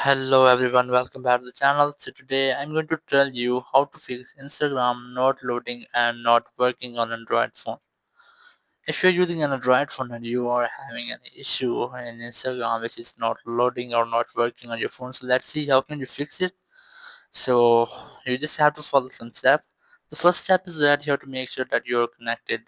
Hello everyone, welcome back to the channel. So today I'm going to tell you how to fix Instagram not loading and not working on Android phone. If you're using an Android phone and you are having an issue in Instagram which is not loading or not working on your phone, so let's see how can you fix it. So you just have to follow some steps. The first step is that you have to make sure that you're connected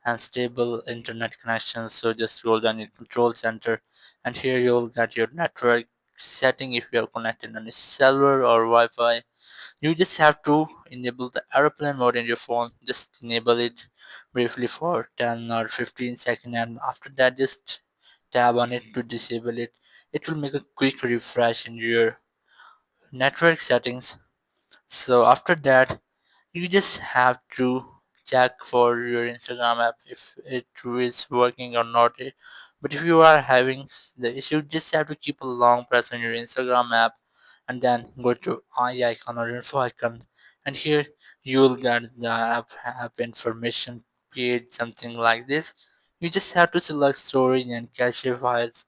and stable internet connections. So just scroll down your control center and here you'll get your network setting if you're connected on a cellular or Wi-Fi. You just have to enable the airplane mode in your phone. Just enable it briefly for 10 or 15 seconds and after that just tap on it to disable it. It will make a quick refresh in your network settings. So after that you just have to check for your Instagram app if it is working or not. But if you are having the issue, just have to keep a long press on your Instagram app and then go to eye icon or info icon. And here you will get the app information page, something like this. You just have to select storage and cache files.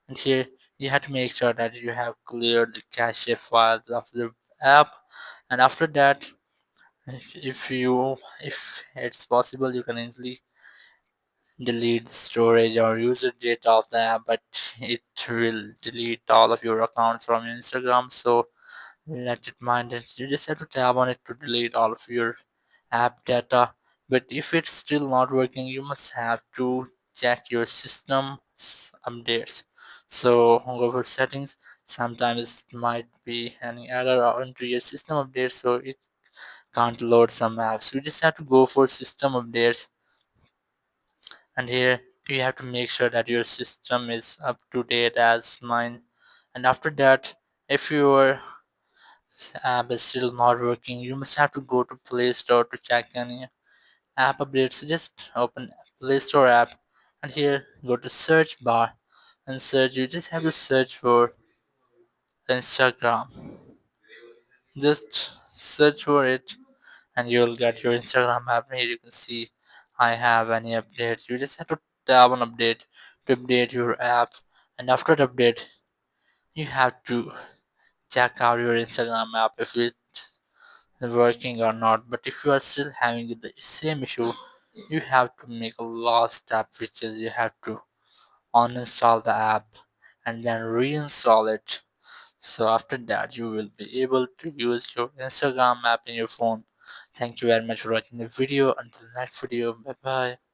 And here you have to make sure that you have cleared the cache files of the app. And after that, if it's possible, you can easily delete the storage or user data of the app, but it will delete all of your accounts from Instagram. So let it mind it. You just have to tap on it to delete all of your app data. But if it's still not working, you must have to check your system updates. So go for settings. Sometimes it might be any error or into your system update, so it can't load some apps. You just have to go for system updates and here you have to make sure that your system is up to date as mine. And after that, if your app is still not working, you must have to go to Play Store to check any app updates. So just open Play Store app and here go to search bar and search. You just have to search for Instagram. Just search for it and you'll get your Instagram app. Here you can see I have any updates. You just have to tap on update to update your app, and after the update, you have to check out your Instagram app if it's working or not. But if you are still having the same issue, you have to make a last step, which is you have to uninstall the app and then reinstall it. So after that, you will be able to use your Instagram app in your phone. Thank you very much for watching the video. Until the next video, bye bye.